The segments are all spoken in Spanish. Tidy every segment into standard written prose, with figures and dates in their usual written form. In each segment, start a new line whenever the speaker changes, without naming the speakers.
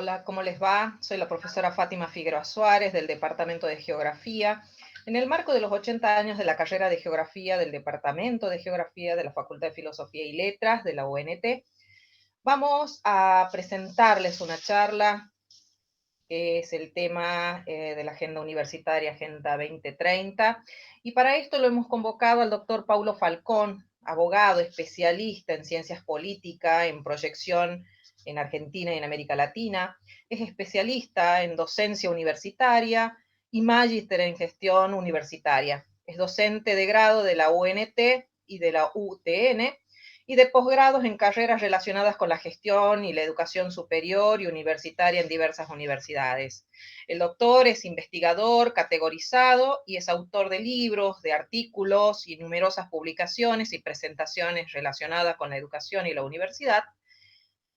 Hola, ¿cómo les va? Soy la profesora Fátima Figueroa Suárez del Departamento de Geografía. En el marco de los 80 años de la carrera de Geografía del Departamento de Geografía de la Facultad de Filosofía y Letras de la UNT, vamos a presentarles una charla que es el tema de la Agenda Universitaria, Agenda 2030. Y para esto lo hemos convocado al doctor Paulo Falcón, abogado, especialista en ciencias políticas, en proyección en Argentina y en América Latina. Es especialista en docencia universitaria y magíster en gestión universitaria. Es docente de grado de la UNT y de la UTN, y de posgrados en carreras relacionadas con la gestión y la educación superior y universitaria en diversas universidades. El doctor es investigador categorizado y es autor de libros, de artículos y numerosas publicaciones y presentaciones relacionadas con la educación y la universidad.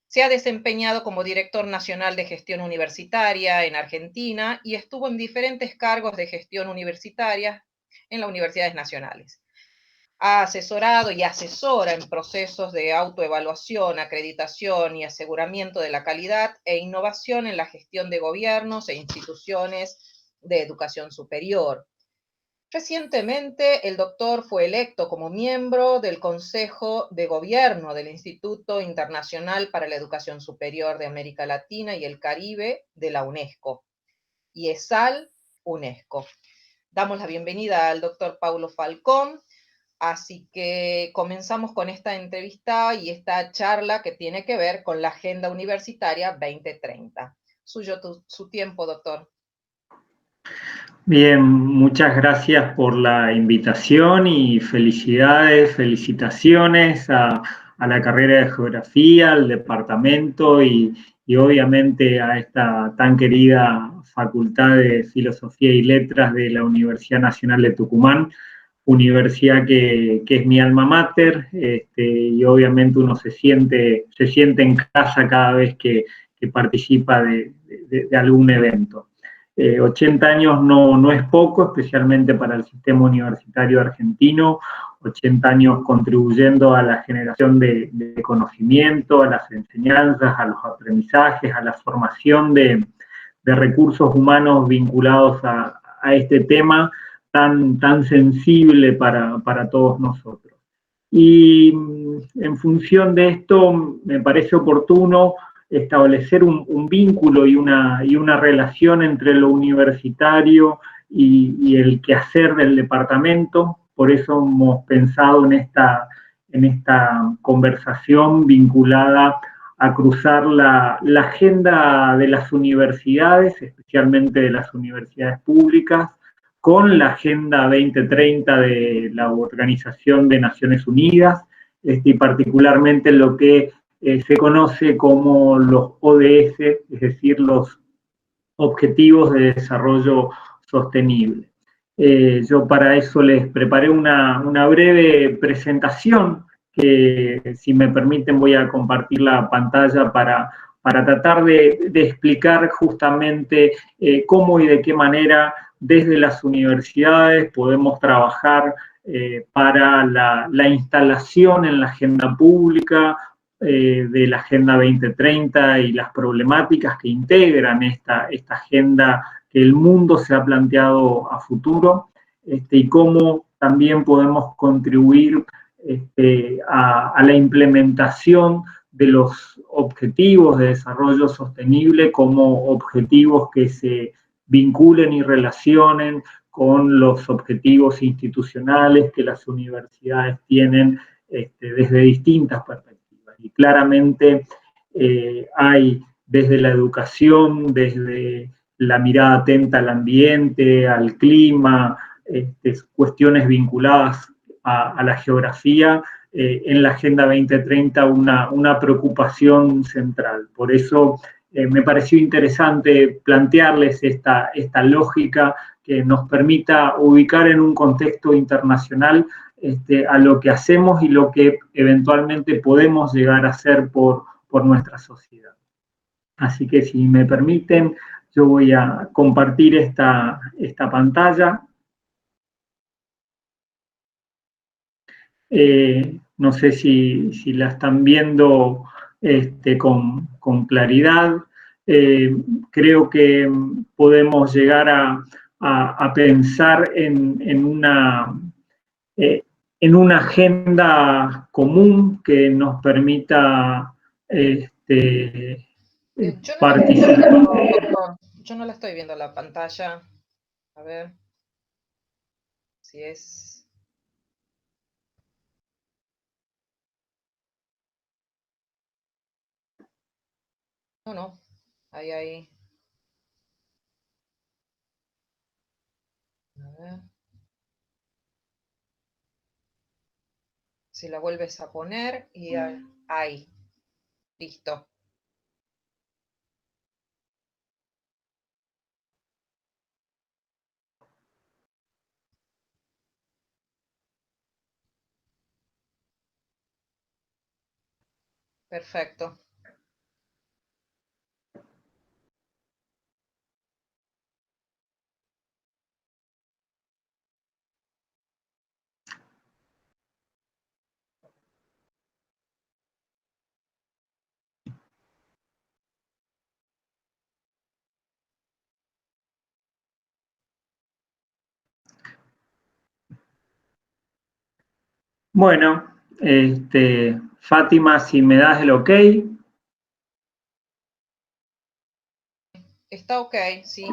Se ha desempeñado como director nacional de gestión universitaria en Argentina y estuvo en diferentes cargos de gestión universitaria en las universidades nacionales. Ha asesorado y asesora en procesos de autoevaluación, acreditación y aseguramiento de la calidad e innovación en la gestión de gobiernos e instituciones de educación superior. Recientemente, el doctor fue electo como miembro del Consejo de Gobierno del Instituto Internacional para la Educación Superior de América Latina y el Caribe de la UNESCO, IESAL UNESCO. Damos la bienvenida al doctor Paulo Falcón. Así que comenzamos con esta entrevista y esta charla que tiene que ver con la Agenda Universitaria 2030. Su tiempo, doctor.
Bien, muchas gracias por la invitación y felicidades, felicitaciones a la carrera de Geografía, al departamento y obviamente a esta tan querida Facultad de Filosofía y Letras de la Universidad Nacional de Tucumán, universidad que es mi alma mater, y obviamente uno se siente en casa cada vez que participa de algún evento. 80 años no es poco, especialmente para el sistema universitario argentino, 80 años contribuyendo a la generación de conocimiento, a las enseñanzas, a los aprendizajes, a la formación de recursos humanos vinculados a este tema tan sensible para todos nosotros. Y en función de esto, me parece oportuno establecer un vínculo y una relación entre lo universitario y el quehacer del departamento. Por eso hemos pensado en esta conversación vinculada a cruzar la agenda de las universidades, especialmente de las universidades públicas, con la Agenda 2030 de la Organización de Naciones Unidas, y particularmente lo que se conoce como los ODS, es decir, los Objetivos de Desarrollo Sostenible. Yo para eso les preparé una breve presentación que, si me permiten, voy a compartir la pantalla para tratar de explicar justamente cómo y de qué manera desde las universidades podemos trabajar para la instalación en la agenda pública de la Agenda 2030 y las problemáticas que integran esta agenda que el mundo se ha planteado a futuro, y cómo también podemos contribuir a la implementación de los objetivos de desarrollo sostenible como objetivos que se vinculen y relacionen con los objetivos institucionales que las universidades tienen desde distintas perspectivas. Y claramente hay desde la educación, desde la mirada atenta al ambiente, al clima, cuestiones vinculadas a la geografía, en la Agenda 2030 una preocupación central. Por eso me pareció interesante plantearles esta lógica que nos permita ubicar en un contexto internacional a lo que hacemos y lo que eventualmente podemos llegar a hacer por nuestra sociedad. Así que, si me permiten, yo voy a compartir esta pantalla. No sé si la están viendo con claridad. creo que podemos llegar a pensar en una agenda común que nos permita
Yo no la estoy
participar.
viendo, doctor. Yo no la estoy viendo la pantalla. A ver si es... No, no. Ahí. A ver. Si la vuelves a poner y ahí. Listo. Perfecto.
Bueno, Fátima, si me das el ok.
Está ok, sí.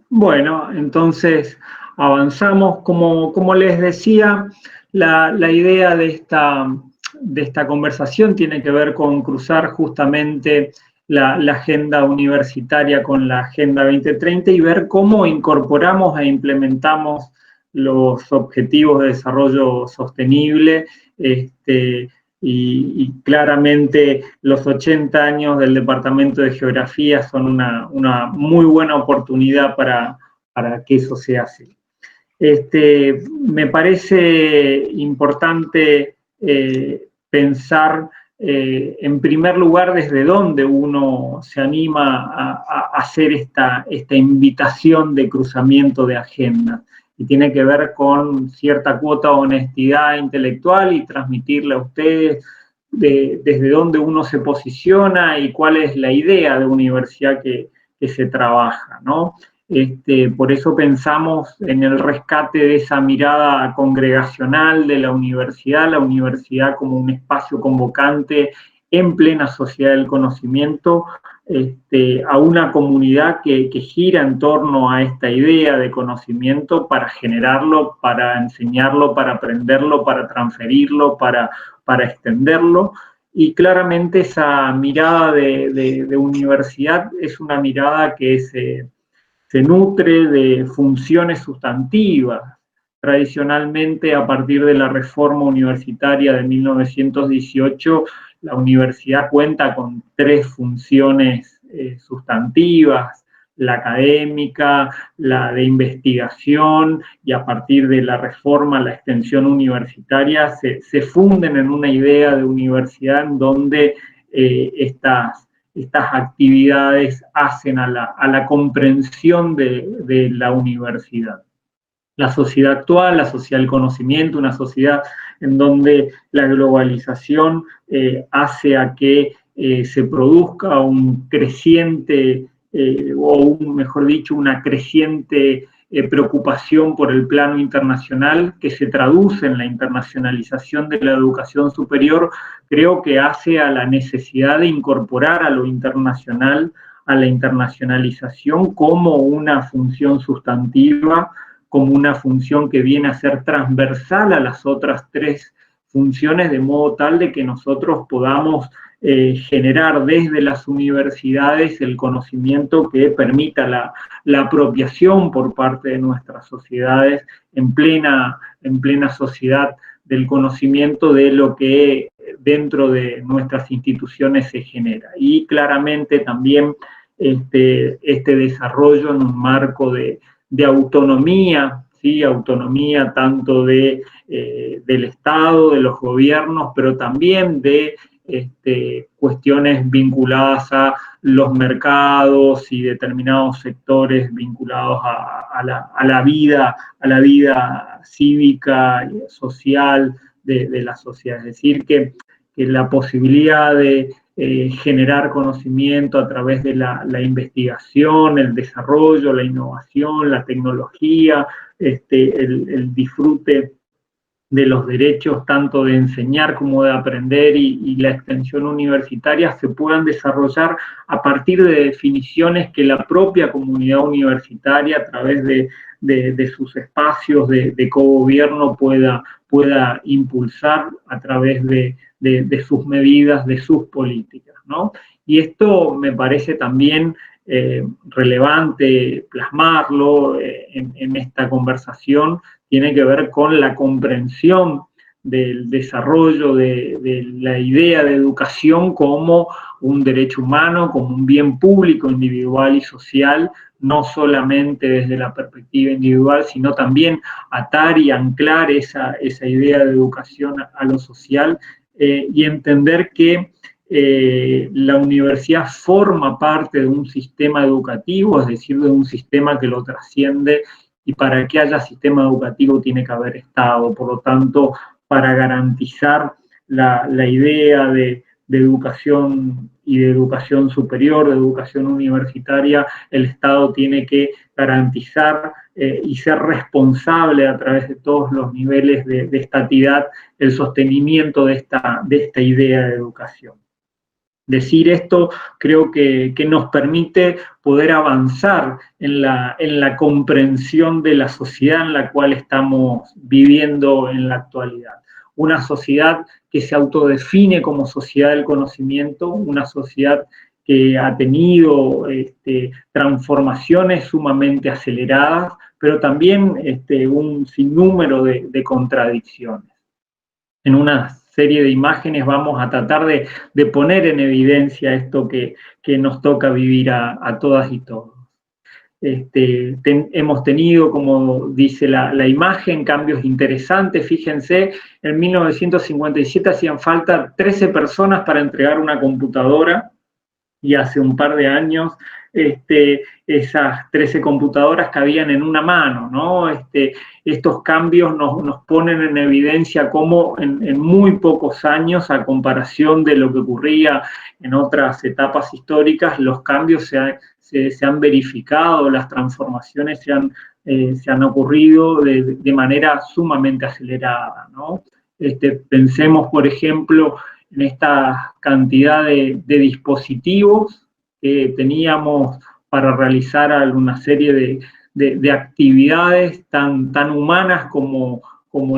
Bueno, entonces avanzamos. Como les decía, la idea de esta conversación tiene que ver con cruzar justamente la agenda universitaria con la Agenda 2030 y ver cómo incorporamos e implementamos los objetivos de desarrollo sostenible. Y claramente los 80 años del Departamento de Geografía son una muy buena oportunidad para que eso se haga. Me parece importante pensar en primer lugar desde dónde uno se anima a hacer esta invitación de cruzamiento de agenda, y tiene que ver con cierta cuota de honestidad intelectual y transmitirle a ustedes desde dónde uno se posiciona y cuál es la idea de universidad que se trabaja, ¿no? Por eso pensamos en el rescate de esa mirada congregacional de la universidad como un espacio convocante en plena sociedad del conocimiento, a una comunidad que gira en torno a esta idea de conocimiento para generarlo, para enseñarlo, para aprenderlo, para transferirlo, para extenderlo. Y claramente esa mirada de universidad es una mirada que se nutre de funciones sustantivas. Tradicionalmente, a partir de la reforma universitaria de 1918, la universidad cuenta con 3 funciones sustantivas: la académica, la de investigación, y a partir de la reforma, la extensión universitaria, se funden en una idea de universidad en donde estas actividades hacen a la comprensión de la universidad. La sociedad actual, la sociedad del conocimiento, una sociedad en donde la globalización hace a que se produzca un creciente, mejor dicho, una creciente preocupación por el plano internacional, que se traduce en la internacionalización de la educación superior. Creo que hace a la necesidad de incorporar a lo internacional, a la internacionalización, como una función sustantiva, como una función que viene a ser transversal a las otras 3 funciones, de modo tal de que nosotros podamos generar desde las universidades el conocimiento que permita la apropiación por parte de nuestras sociedades en plena sociedad del conocimiento de lo que dentro de nuestras instituciones se genera. Y claramente también este desarrollo en un marco de autonomía, ¿sí? Autonomía tanto del Estado, de los gobiernos, pero también de cuestiones vinculadas a los mercados y determinados sectores vinculados a la vida cívica y social de la sociedad. Es decir, que la posibilidad de generar conocimiento a través de la investigación, el desarrollo, la innovación, la tecnología, el disfrute de los derechos tanto de enseñar como de aprender y la extensión universitaria se puedan desarrollar a partir de definiciones que la propia comunidad universitaria a través de sus espacios de cogobierno pueda impulsar a través de sus medidas, de sus políticas, ¿no? Y esto me parece también relevante plasmarlo en esta conversación, tiene que ver con la comprensión del desarrollo de la idea de educación como un derecho humano, como un bien público, individual y social, no solamente desde la perspectiva individual, sino también atar y anclar esa idea de educación a lo social y entender que la universidad forma parte de un sistema educativo, es decir, de un sistema que lo trasciende, y para que haya sistema educativo tiene que haber Estado. Por lo tanto, para garantizar la idea de educación y de educación superior, de educación universitaria, el Estado tiene que garantizar y ser responsable a través de todos los niveles de estatidad el sostenimiento de esta idea de educación. Decir esto creo que nos permite poder avanzar en la comprensión de la sociedad en la cual estamos viviendo en la actualidad. Una sociedad que se autodefine como sociedad del conocimiento, una sociedad que ha tenido transformaciones sumamente aceleradas, pero también un sinnúmero de contradicciones. En unas serie de imágenes vamos a tratar de poner en evidencia esto que nos toca vivir a todas y todos. Hemos tenido, como dice la imagen, cambios interesantes. Fíjense, en 1957 hacían falta 13 personas para entregar una computadora, y hace un par de años esas 13 computadoras cabían en una mano, ¿no? Estos cambios nos ponen en evidencia cómo en muy pocos años, a comparación de lo que ocurría en otras etapas históricas, los cambios se han verificado, las transformaciones se han ocurrido de manera sumamente acelerada, ¿no? Pensemos, por ejemplo, en esta cantidad de dispositivos que teníamos para realizar alguna serie de actividades tan humanas como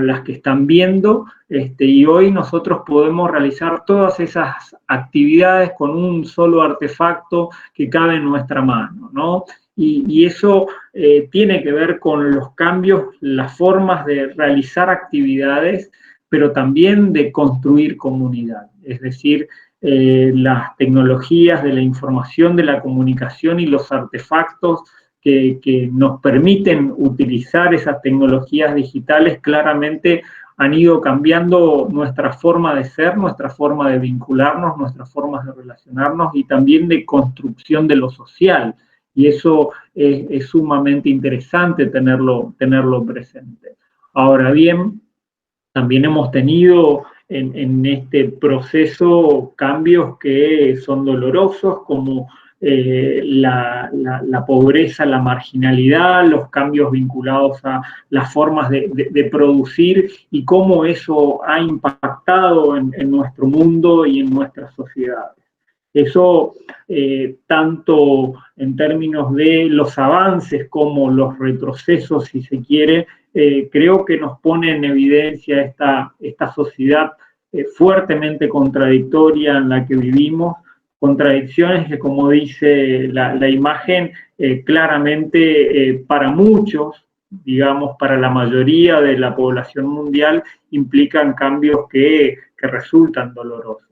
las que están viendo, y hoy nosotros podemos realizar todas esas actividades con un solo artefacto que cabe en nuestra mano, ¿no? Y eso tiene que ver con los cambios, las formas de realizar actividades, pero también de construir comunidad, es decir, las tecnologías de la información, de la comunicación y los artefactos que nos permiten utilizar esas tecnologías digitales claramente han ido cambiando nuestra forma de ser, nuestra forma de vincularnos, nuestras formas de relacionarnos y también de construcción de lo social. Y eso es sumamente interesante tenerlo presente. Ahora bien, también hemos tenido en este proceso cambios que son dolorosos, como la pobreza, la marginalidad, los cambios vinculados a las formas de producir y cómo eso ha impactado en nuestro mundo y en nuestras sociedades. Eso, tanto en términos de los avances como los retrocesos, si se quiere, creo que nos pone en evidencia esta sociedad fuertemente contradictoria en la que vivimos, contradicciones que, como dice la imagen, claramente para muchos, digamos, para la mayoría de la población mundial, implican cambios que resultan dolorosos.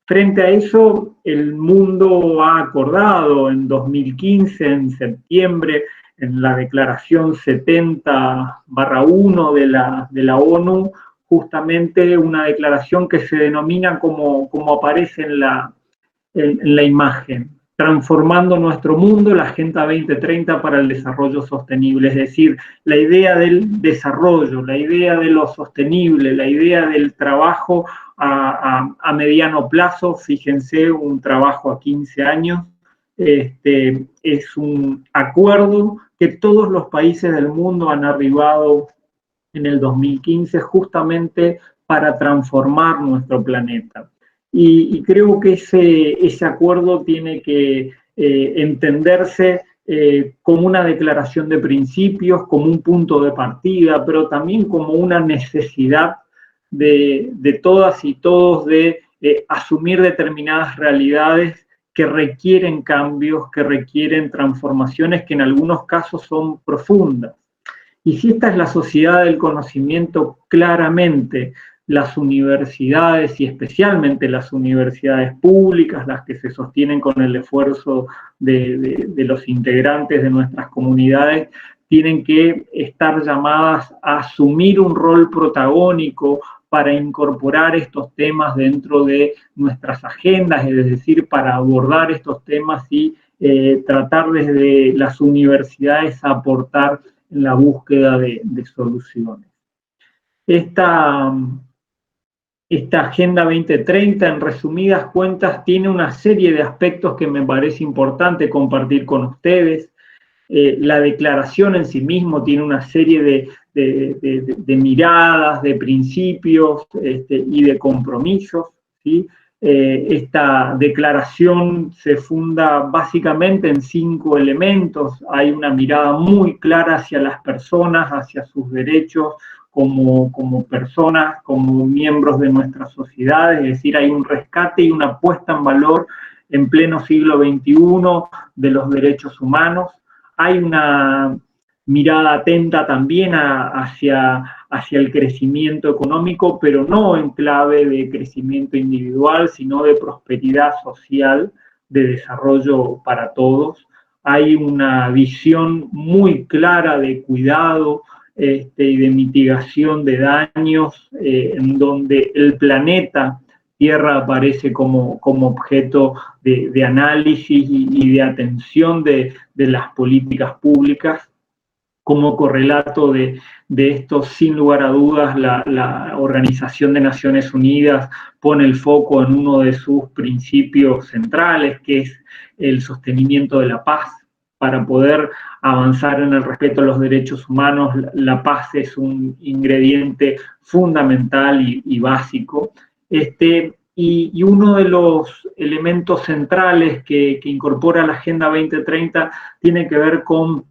Frente a eso, el mundo ha acordado en 2015, en septiembre, en la Declaración 70/1 de la ONU, justamente una declaración que se denomina como aparece en la imagen, transformando nuestro mundo, la Agenda 2030 para el desarrollo sostenible, es decir, la idea del desarrollo, la idea de lo sostenible, la idea del trabajo a mediano plazo. Fíjense, un trabajo a 15 años, es un acuerdo que todos los países del mundo han arribado en el 2015 justamente para transformar nuestro planeta. Y creo que ese acuerdo tiene que entenderse como una declaración de principios, como un punto de partida, pero también como una necesidad de todas y todos de asumir determinadas realidades que requieren cambios, que requieren transformaciones, que en algunos casos son profundas. Y si esta es la sociedad del conocimiento, claramente las universidades, y especialmente las universidades públicas, las que se sostienen con el esfuerzo de los integrantes de nuestras comunidades, tienen que estar llamadas a asumir un rol protagónico para incorporar estos temas dentro de nuestras agendas, es decir, para abordar estos temas y tratar desde las universidades a aportar en la búsqueda de soluciones. Esta Agenda 2030, en resumidas cuentas, tiene una serie de aspectos que me parece importante compartir con ustedes. La declaración en sí mismo tiene una serie de miradas, de principios y de compromisos, ¿sí? Esta declaración se funda básicamente en 5 elementos. Hay una mirada muy clara hacia las personas, hacia sus derechos como personas, como miembros de nuestra sociedad, es decir, hay un rescate y una puesta en valor en pleno siglo XXI de los derechos humanos. Hay una mirada atenta también hacia el crecimiento económico, pero no en clave de crecimiento individual, sino de prosperidad social, de desarrollo para todos. Hay una visión muy clara de cuidado y de mitigación de daños, en donde el planeta Tierra aparece como objeto de análisis y de atención de las políticas públicas. Como correlato de esto, sin lugar a dudas, la Organización de Naciones Unidas pone el foco en uno de sus principios centrales, que es el sostenimiento de la paz. Para poder avanzar en el respeto a los derechos humanos, la paz es un ingrediente fundamental y básico. Y uno de los elementos centrales que incorpora la Agenda 2030 tiene que ver con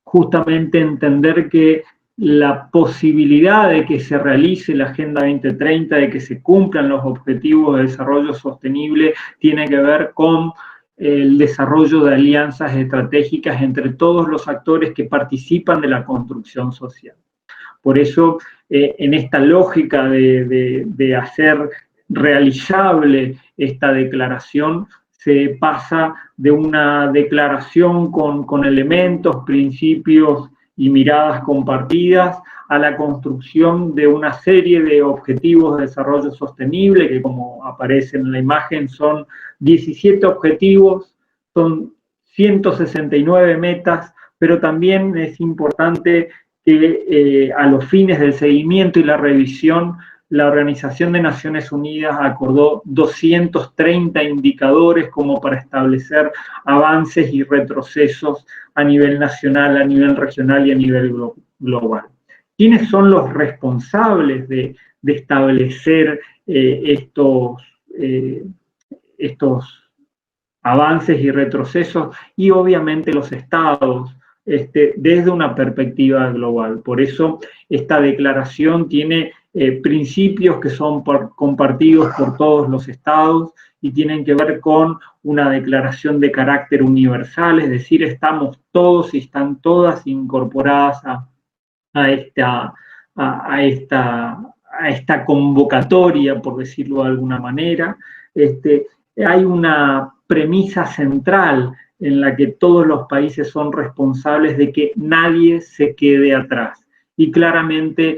justamente entender que la posibilidad de que se realice la Agenda 2030, de que se cumplan los objetivos de desarrollo sostenible, tiene que ver con el desarrollo de alianzas estratégicas entre todos los actores que participan de la construcción social. Por eso, en esta lógica de hacer realizable esta declaración, se pasa de una declaración con elementos, principios y miradas compartidas a la construcción de una serie de objetivos de desarrollo sostenible, que como aparece en la imagen son 17 objetivos, son 169 metas, pero también es importante que a los fines del seguimiento y la revisión, la Organización de Naciones Unidas acordó 230 indicadores como para establecer avances y retrocesos a nivel nacional, a nivel regional y a nivel global. ¿Quiénes son los responsables de establecer estos avances y retrocesos? Y obviamente los estados, desde una perspectiva global. Por eso esta declaración tiene principios que son compartidos por todos los estados y tienen que ver con una declaración de carácter universal, es decir, estamos todos y están todas incorporadas a esta convocatoria, por decirlo de alguna manera. Hay una premisa central en la que todos los países son responsables de que nadie se quede atrás. Y claramente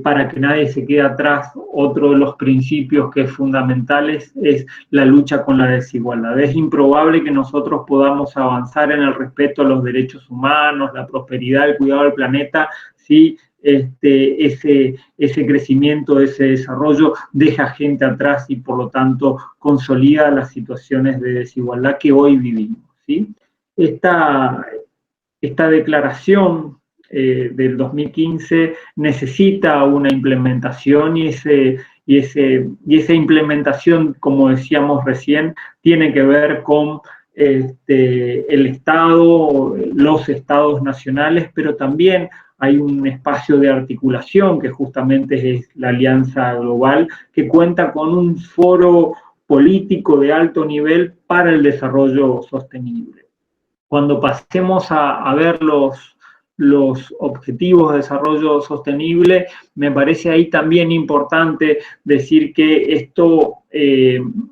para que nadie se quede atrás, otro de los principios que es fundamentales es la lucha con la desigualdad. Es improbable que nosotros podamos avanzar en el respeto a los derechos humanos, la prosperidad, el cuidado del planeta, si ese crecimiento, ese desarrollo deja gente atrás y por lo tanto consolida las situaciones de desigualdad que hoy vivimos, ¿sí? Esta declaración del 2015 necesita una implementación y esa implementación, como decíamos recién, tiene que ver con el Estado, los estados nacionales, pero también hay un espacio de articulación que justamente es la Alianza Global, que cuenta con un foro político de alto nivel para el desarrollo sostenible. Cuando pasemos a ver los objetivos de desarrollo sostenible, me parece ahí también importante decir que esto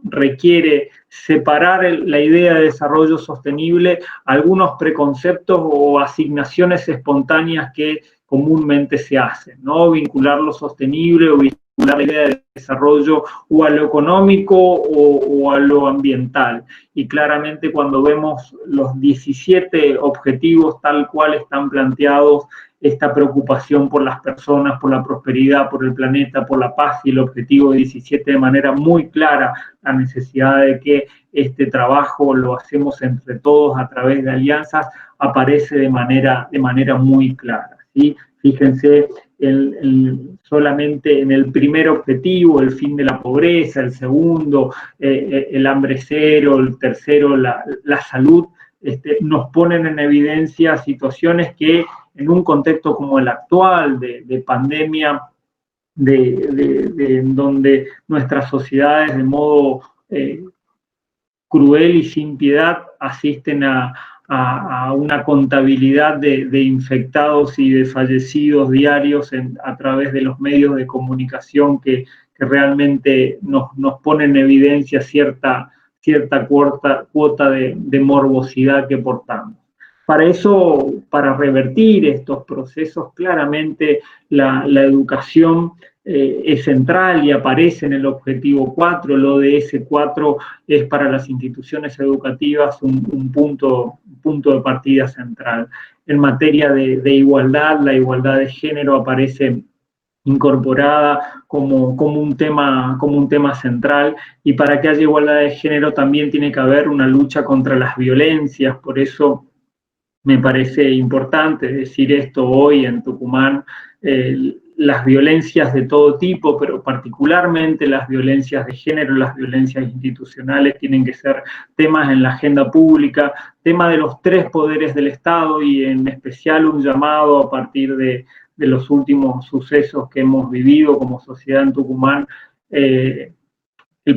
requiere separar la idea de desarrollo sostenible, algunos preconceptos o asignaciones espontáneas que comúnmente se hacen, ¿no? Vincular lo sostenible o vincular la idea de desarrollo o a lo económico o a lo ambiental. Y claramente cuando vemos los 17 objetivos tal cual están planteados, esta preocupación por las personas, por la prosperidad, por el planeta, por la paz y el objetivo 17 de manera muy clara, la necesidad de que este trabajo lo hacemos entre todos a través de alianzas, aparece de manera muy clara, ¿sí? Fíjense, solamente en el primer objetivo, el fin de la pobreza, el segundo, el hambre cero, el tercero, la salud, nos ponen en evidencia situaciones que en un contexto como el actual, de pandemia, en donde nuestras sociedades de modo cruel y sin piedad asisten a una contabilidad de infectados y de fallecidos diarios a través de los medios de comunicación que realmente nos ponen en evidencia cierta cuota de morbosidad que portamos. Para eso, para revertir estos procesos, claramente la educación es central y aparece en el objetivo 4, el ODS 4 es para las instituciones educativas un punto de partida central. En materia de igualdad, la igualdad de género aparece incorporada como un tema central, y para que haya igualdad de género también tiene que haber una lucha contra las violencias. Por eso me parece importante decir esto hoy en Tucumán. Las violencias de todo tipo, pero particularmente las violencias de género, las violencias institucionales, tienen que ser temas en la agenda pública, tema de los tres poderes del Estado, y en especial un llamado a partir de los últimos sucesos que hemos vivido como sociedad en Tucumán. El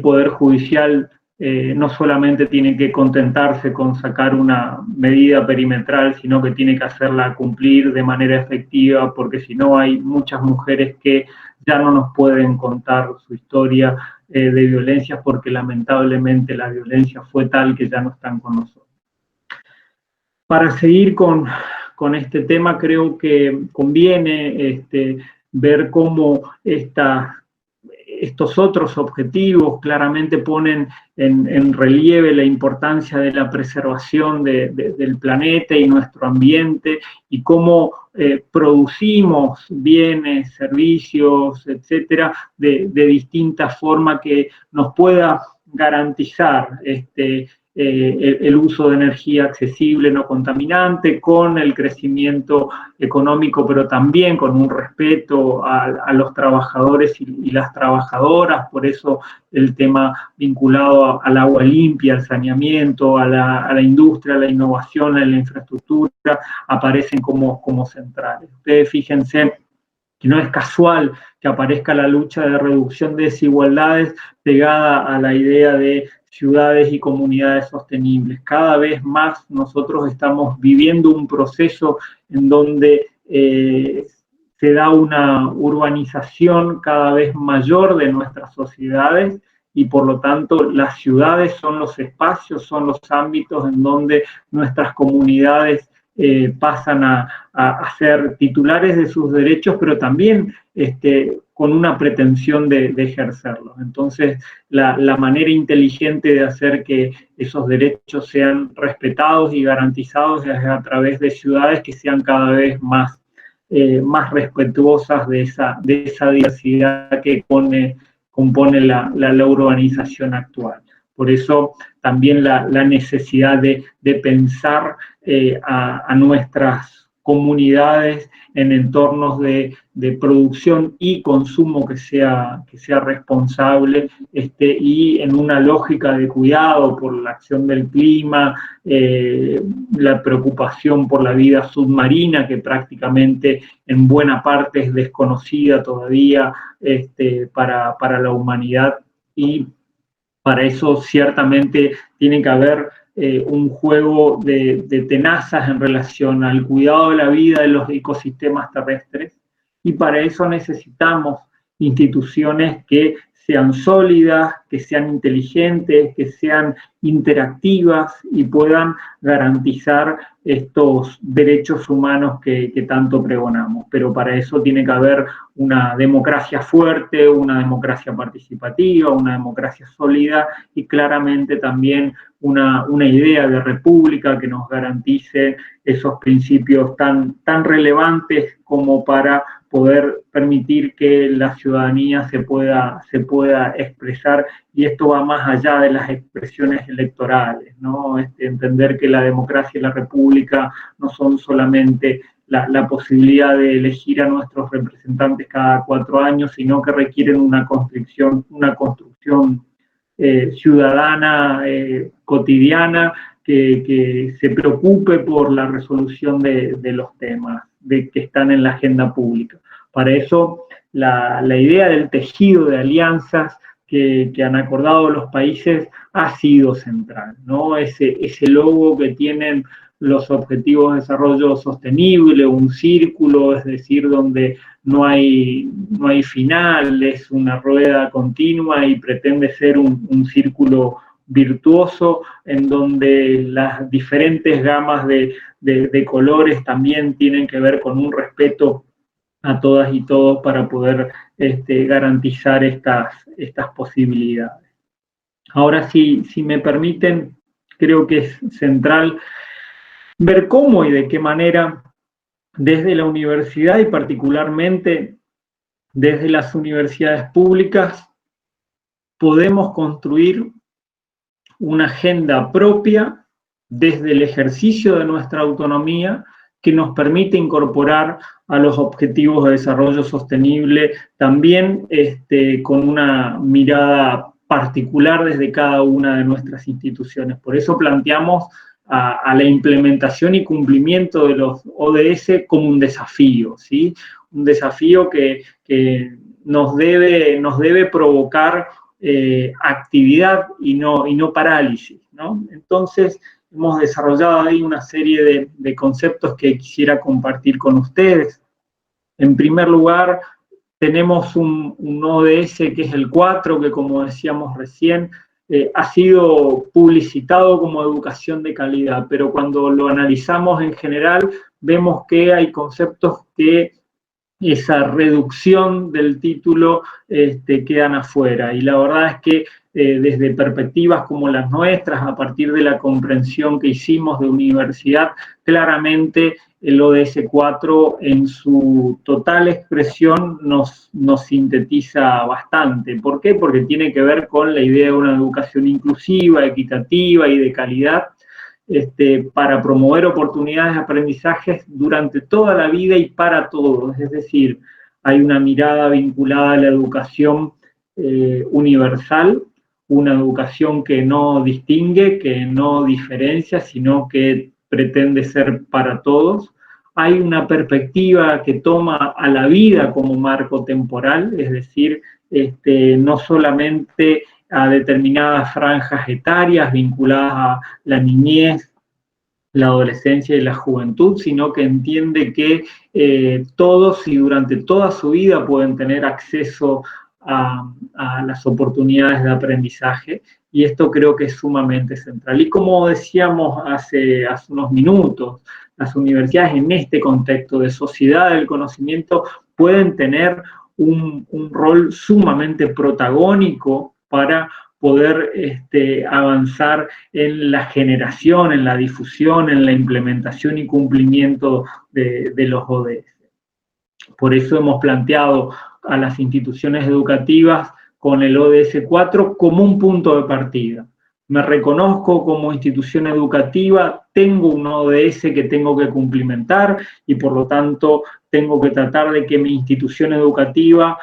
Poder Judicial no solamente tiene que contentarse con sacar una medida perimetral, sino que tiene que hacerla cumplir de manera efectiva, porque si no hay muchas mujeres que ya no nos pueden contar su historia de violencia, porque lamentablemente la violencia fue tal que ya no están con nosotros. Para seguir con este tema, creo que conviene ver cómo estos otros objetivos claramente ponen en relieve la importancia de la preservación del planeta y nuestro ambiente, y cómo producimos bienes, servicios, etcétera, de distinta forma que nos pueda garantizar el uso de energía accesible, no contaminante, con el crecimiento económico, pero también con un respeto a los trabajadores y las trabajadoras. Por eso el tema vinculado al agua limpia, al saneamiento, a la industria, a la innovación, a la infraestructura, aparecen como centrales. Ustedes fíjense que no es casual que aparezca la lucha de reducción de desigualdades pegada a la idea de ciudades y comunidades sostenibles. Cada vez más nosotros estamos viviendo un proceso en donde se da una urbanización cada vez mayor de nuestras sociedades, y por lo tanto las ciudades son los espacios, son los ámbitos en donde nuestras comunidades pasan a ser titulares de sus derechos, pero también con una pretensión de ejercerlos. Entonces, la manera inteligente de hacer que esos derechos sean respetados y garantizados es a través de ciudades que sean cada vez más respetuosas de esa diversidad que compone la urbanización actual. Por eso también la necesidad de pensar a nuestras comunidades en entornos de producción y consumo que sea responsable, y en una lógica de cuidado por la acción del clima, la preocupación por la vida submarina, que prácticamente en buena parte es desconocida todavía para la humanidad, y para eso ciertamente tiene que haber un juego de tenazas en relación al cuidado de la vida de los ecosistemas terrestres, y para eso necesitamos instituciones que sean sólidas, que sean inteligentes, que sean interactivas y puedan garantizar estos derechos humanos que tanto pregonamos. Pero para eso tiene que haber una democracia fuerte, una democracia participativa, una democracia sólida y claramente también una idea de república que nos garantice esos principios tan relevantes como para poder permitir que la ciudadanía se pueda expresar, y esto va más allá de las expresiones electorales, ¿no? Entender que la democracia y la república no son solamente la posibilidad de elegir a nuestros representantes cada 4 años, sino que requieren una construcción ciudadana cotidiana que se preocupe por la resolución de los temas que están en la agenda pública. Para eso, la idea del tejido de alianzas que han acordado los países ha sido central, ¿no? Ese logo que tienen los Objetivos de Desarrollo Sostenible, un círculo, es decir, donde no hay final, es una rueda continua y pretende ser un círculo virtuoso en donde las diferentes gamas de colores también tienen que ver con un respeto a todas y todos para poder garantizar estas posibilidades. Ahora, si me permiten, creo que es central ver cómo y de qué manera desde la universidad y particularmente desde las universidades públicas podemos construir una agenda propia desde el ejercicio de nuestra autonomía que nos permite incorporar a los objetivos de desarrollo sostenible también con una mirada particular desde cada una de nuestras instituciones. Por eso planteamos a la implementación y cumplimiento de los ODS como un desafío, ¿sí? Un desafío que nos debe provocar actividad y no parálisis, ¿no? Entonces, hemos desarrollado ahí una serie de conceptos que quisiera compartir con ustedes. En primer lugar, tenemos un ODS que es el 4, que como decíamos recién, ha sido publicitado como educación de calidad, pero cuando lo analizamos en general, vemos que hay conceptos que esa reducción del título quedan afuera, y la verdad es que desde perspectivas como las nuestras, a partir de la comprensión que hicimos de universidad, claramente el ODS 4 en su total expresión nos sintetiza bastante. ¿Por qué? Porque tiene que ver con la idea de una educación inclusiva, equitativa y de calidad, para promover oportunidades de aprendizaje durante toda la vida y para todos. Es decir, hay una mirada vinculada a la educación universal, una educación que no distingue, que no diferencia, sino que pretende ser para todos. Hay una perspectiva que toma a la vida como marco temporal, es decir, no solamente a determinadas franjas etarias vinculadas a la niñez, la adolescencia y la juventud, sino que entiende que todos y durante toda su vida pueden tener acceso a las oportunidades de aprendizaje, y esto creo que es sumamente central. Y como decíamos hace unos minutos, las universidades en este contexto de sociedad del conocimiento pueden tener un rol sumamente protagónico para poder avanzar en la generación, en la difusión, en la implementación y cumplimiento de los ODS. Por eso hemos planteado a las instituciones educativas con el ODS 4 como un punto de partida. Me reconozco como institución educativa, tengo un ODS que tengo que cumplimentar y por lo tanto tengo que tratar de que mi institución educativa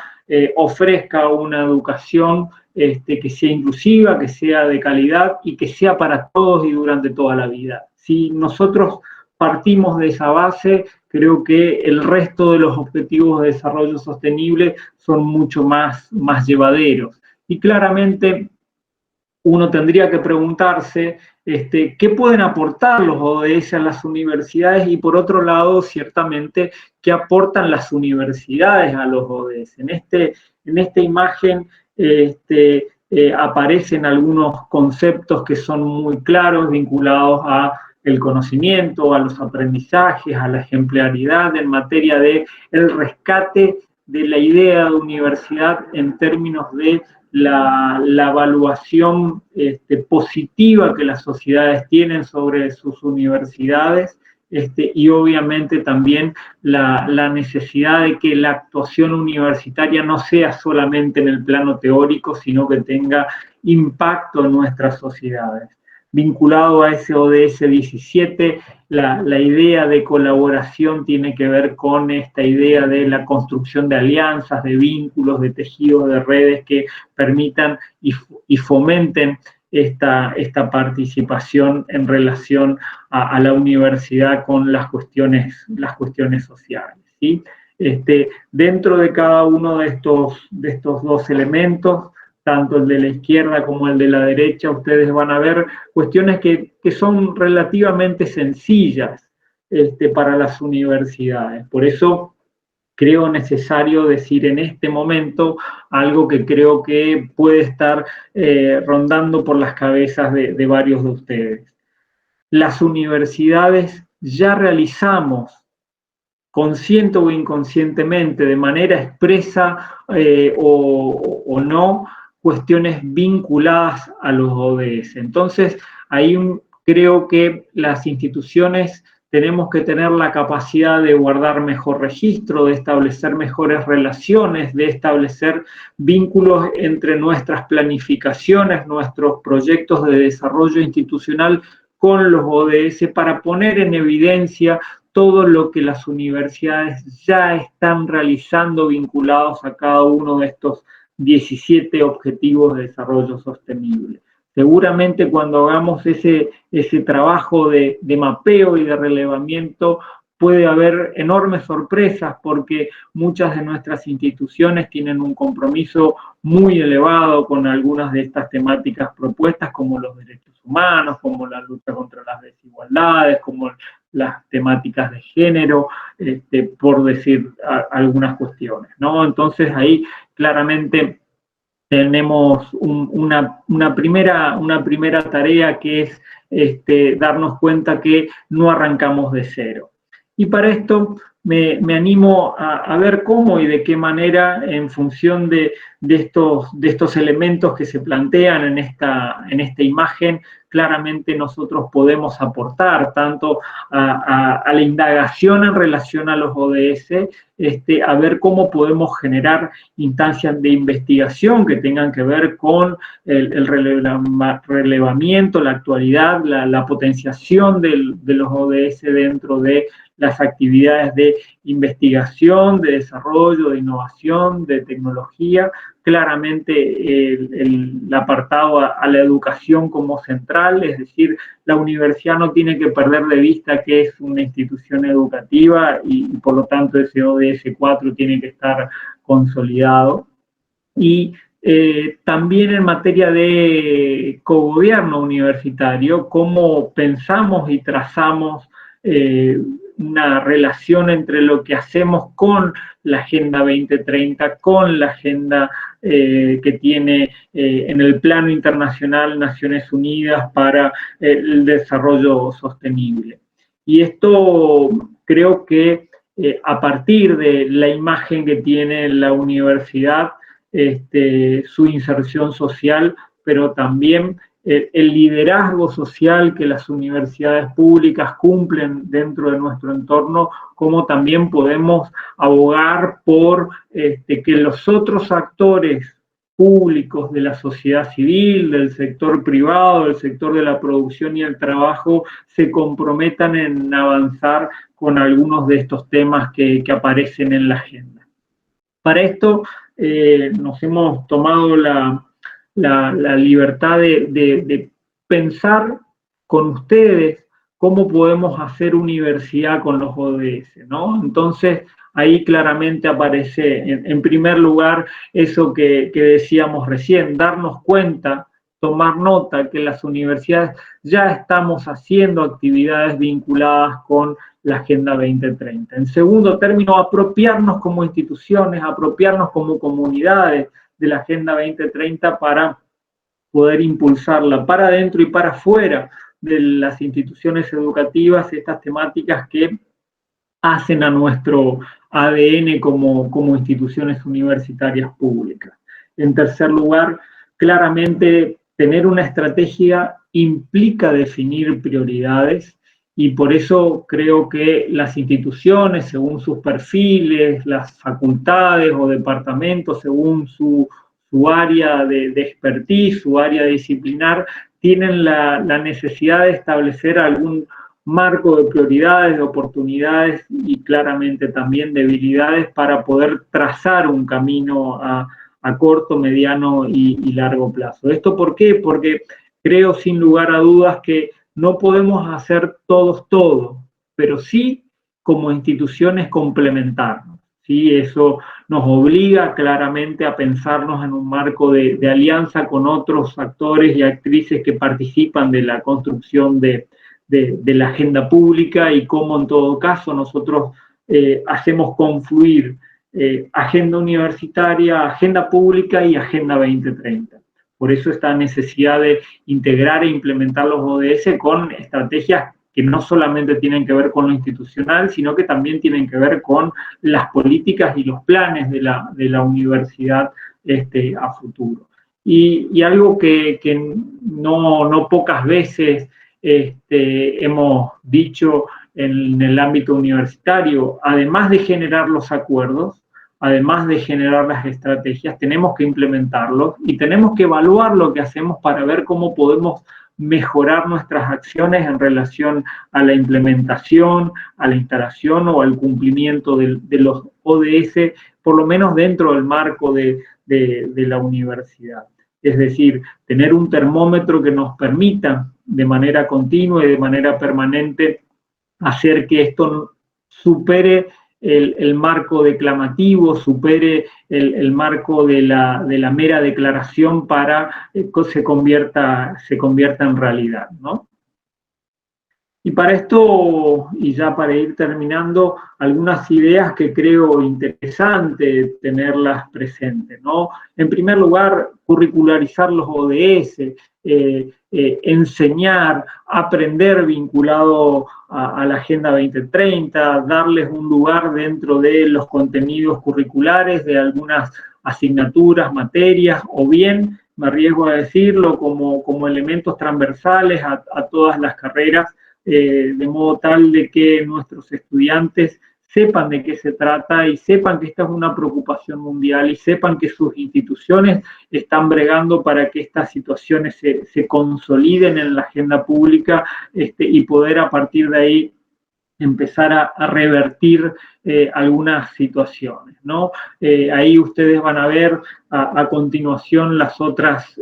ofrezca una educación que sea inclusiva, que sea de calidad y que sea para todos y durante toda la vida. Si nosotros partimos de esa base, creo que el resto de los objetivos de desarrollo sostenible son mucho más llevaderos. Y claramente uno tendría que preguntarse qué pueden aportar los ODS a las universidades y por otro lado, ciertamente, qué aportan las universidades a los ODS. En esta imagen aparecen algunos conceptos que son muy claros, vinculados a el conocimiento, a los aprendizajes, a la ejemplaridad en materia de el rescate de la idea de universidad en términos de la evaluación positiva que las sociedades tienen sobre sus universidades y obviamente también la necesidad de que la actuación universitaria no sea solamente en el plano teórico, sino que tenga impacto en nuestras sociedades. Vinculado a ese ODS 17, la idea de colaboración tiene que ver con esta idea de la construcción de alianzas, de vínculos, de tejidos, de redes que permitan y fomenten esta participación en relación a la universidad con las cuestiones sociales, ¿sí? Dentro de cada uno de estos dos elementos, tanto el de la izquierda como el de la derecha, ustedes van a ver cuestiones que son relativamente sencillas para las universidades. Por eso creo necesario decir en este momento algo que creo que puede estar rondando por las cabezas de varios de ustedes. Las universidades ya realizamos, consciente o inconscientemente, de manera expresa o no, cuestiones vinculadas a los ODS. Entonces, ahí creo que las instituciones tenemos que tener la capacidad de guardar mejor registro, de establecer mejores relaciones, de establecer vínculos entre nuestras planificaciones, nuestros proyectos de desarrollo institucional con los ODS para poner en evidencia todo lo que las universidades ya están realizando vinculados a cada uno de estos 17 objetivos de desarrollo sostenible. Seguramente cuando hagamos ese trabajo de mapeo y de relevamiento puede haber enormes sorpresas porque muchas de nuestras instituciones tienen un compromiso muy elevado con algunas de estas temáticas propuestas como los derechos humanos, como la lucha contra las desigualdades, como las temáticas de género, por decir algunas cuestiones, ¿no? Entonces ahí claramente tenemos una primera tarea que es darnos cuenta que no arrancamos de cero. Y para esto me animo a ver cómo y de qué manera, en función de estos elementos que se plantean en esta imagen, claramente nosotros podemos aportar tanto a la indagación en relación a los ODS, a ver cómo podemos generar instancias de investigación que tengan que ver con el relevamiento, la actualidad, la potenciación de los ODS dentro de las actividades de investigación, de desarrollo, de innovación, de tecnología, claramente el apartado a la educación como central, es decir, la universidad no tiene que perder de vista que es una institución educativa y por lo tanto ese ODS 4 tiene que estar consolidado. Y también en materia de cogobierno universitario, cómo pensamos y trazamos una relación entre lo que hacemos con la Agenda 2030, con la agenda que tiene en el plano internacional Naciones Unidas para el desarrollo sostenible. Y esto creo que a partir de la imagen que tiene la universidad, su inserción social, pero también el liderazgo social que las universidades públicas cumplen dentro de nuestro entorno, como también podemos abogar por que los otros actores públicos de la sociedad civil, del sector privado, del sector de la producción y el trabajo, se comprometan en avanzar con algunos de estos temas que aparecen en la agenda. Para esto nos hemos tomado la libertad de pensar con ustedes cómo podemos hacer universidad con los ODS, ¿no? Entonces, ahí claramente aparece, en primer lugar, eso que decíamos recién, darnos cuenta, tomar nota que las universidades ya estamos haciendo actividades vinculadas con la Agenda 2030. En segundo término, apropiarnos como instituciones, apropiarnos como comunidades de la Agenda 2030 para poder impulsarla para adentro y para afuera de las instituciones educativas, estas temáticas que hacen a nuestro ADN como instituciones universitarias públicas. En tercer lugar, claramente tener una estrategia implica definir prioridades y por eso creo que las instituciones, según sus perfiles, las facultades o departamentos, según su área de expertise, su área disciplinar, tienen la necesidad de establecer algún marco de prioridades, de oportunidades y claramente también debilidades para poder trazar un camino a corto, mediano y largo plazo. ¿Esto por qué? Porque creo sin lugar a dudas que no podemos hacer todos todo, pero sí como instituciones complementarnos. ¿Sí? Eso nos obliga claramente a pensarnos en un marco de alianza con otros actores y actrices que participan de la construcción de la agenda pública y cómo en todo caso nosotros hacemos confluir agenda universitaria, agenda pública y agenda 2030. Por eso esta necesidad de integrar e implementar los ODS con estrategias que no solamente tienen que ver con lo institucional, sino que también tienen que ver con las políticas y los planes de la universidad a futuro. Y algo que no pocas veces hemos dicho en el ámbito universitario, además de generar los acuerdos, además de generar las estrategias, tenemos que implementarlos y tenemos que evaluar lo que hacemos para ver cómo podemos mejorar nuestras acciones en relación a la implementación, a la instalación o al cumplimiento de los ODS, por lo menos dentro del marco de la universidad. Es decir, tener un termómetro que nos permita de manera continua y de manera permanente hacer que esto supere el marco declamativo, supere el marco de la mera declaración para que se convierta en realidad, ¿no? Y para esto, y ya para ir terminando, algunas ideas que creo interesante tenerlas presentes, ¿no? En primer lugar, curricularizar los ODS, enseñar, aprender vinculado a la Agenda 2030, darles un lugar dentro de los contenidos curriculares de algunas asignaturas, materias, o bien, me arriesgo a decirlo, como elementos transversales a todas las carreras, de modo tal de que nuestros estudiantes sepan de qué se trata y sepan que esta es una preocupación mundial y sepan que sus instituciones están bregando para que estas situaciones se consoliden en la agenda pública y poder a partir de ahí empezar a revertir algunas situaciones, ¿no? Ahí ustedes van a ver a continuación las otras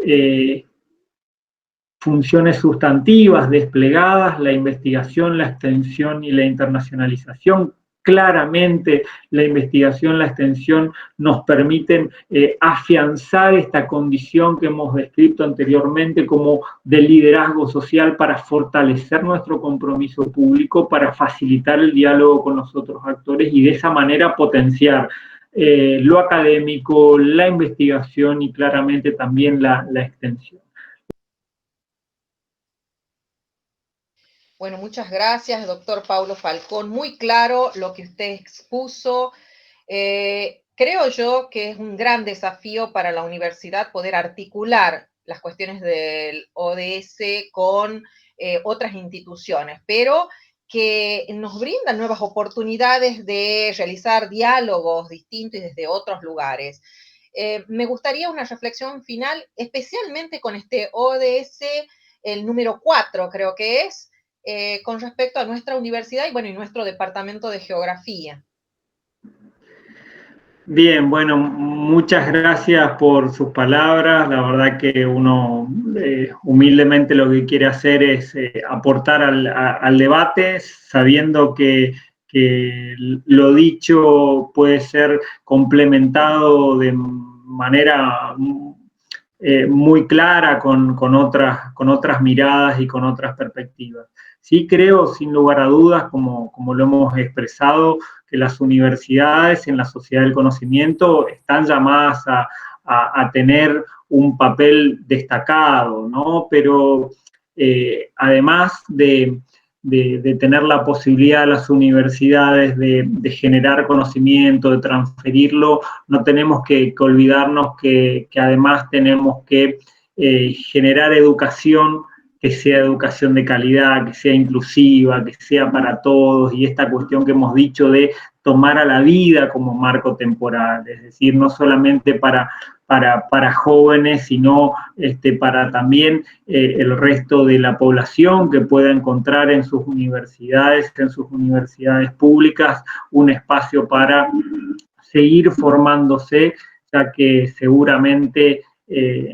funciones sustantivas desplegadas, la investigación, la extensión y la internacionalización. Claramente la investigación, la extensión nos permiten afianzar esta condición que hemos descrito anteriormente como de liderazgo social para fortalecer nuestro compromiso público, para facilitar el diálogo con los otros actores y de esa manera potenciar lo académico, la investigación y claramente también la extensión.
Bueno, muchas gracias, doctor Paulo Falcón. Muy claro lo que usted expuso. Creo yo que es un gran desafío para la universidad poder articular las cuestiones del ODS con otras instituciones, pero que nos brindan nuevas oportunidades de realizar diálogos distintos y desde otros lugares. Me gustaría una reflexión final, especialmente con este ODS, el número 4, creo que es, con respecto a nuestra universidad y, bueno, y nuestro departamento de geografía.
Bien, bueno, muchas gracias por sus palabras. La verdad que uno humildemente lo que quiere hacer es aportar al debate, sabiendo que lo dicho puede ser complementado de manera muy clara con otras miradas y con otras perspectivas. Sí creo, sin lugar a dudas, como lo hemos expresado, que las universidades en la sociedad del conocimiento están llamadas a tener un papel destacado, ¿no? Pero además de tener la posibilidad a las universidades de generar conocimiento, de transferirlo, no tenemos que olvidarnos que además tenemos que generar educación que sea educación de calidad, que sea inclusiva, que sea para todos, y esta cuestión que hemos dicho de tomar a la vida como marco temporal, es decir, no solamente para jóvenes, sino para también el resto de la población que pueda encontrar en sus universidades públicas, un espacio para seguir formándose, ya que seguramente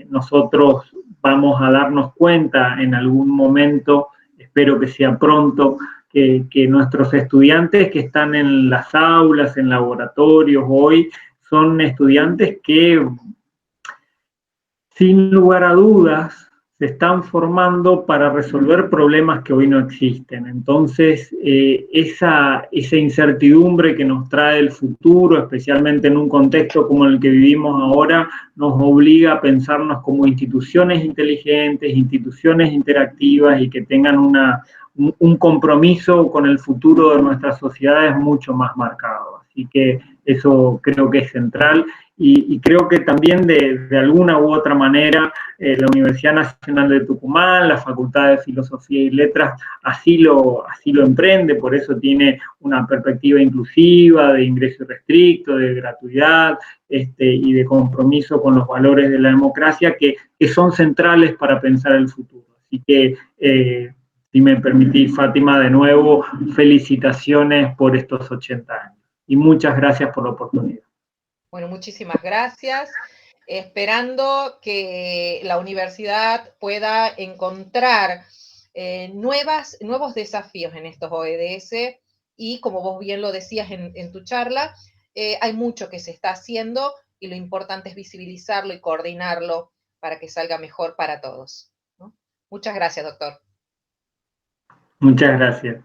nosotros vamos a darnos cuenta en algún momento, espero que sea pronto, que nuestros estudiantes que están en las aulas, en laboratorios hoy, son estudiantes que sin lugar a dudas, se están formando para resolver problemas que hoy no existen. Entonces, esa incertidumbre que nos trae el futuro, especialmente en un contexto como el que vivimos ahora, nos obliga a pensarnos como instituciones inteligentes, instituciones interactivas y que tengan un compromiso con el futuro de nuestras sociedades mucho más marcado. Así que eso creo que es central. Y creo que también de alguna u otra manera la Universidad Nacional de Tucumán, la Facultad de Filosofía y Letras, así lo emprende, por eso tiene una perspectiva inclusiva, de ingreso irrestricto, de gratuidad y de compromiso con los valores de la democracia que son centrales para pensar el futuro. Así que, si me permitís, Fátima, de nuevo, felicitaciones por estos 80 años y muchas gracias por la oportunidad.
Bueno, muchísimas gracias. Esperando que la universidad pueda encontrar nuevos desafíos en estos ODS y, como vos bien lo decías en tu charla, hay mucho que se está haciendo y lo importante es visibilizarlo y coordinarlo para que salga mejor para todos, ¿no? Muchas gracias, doctor.
Muchas gracias.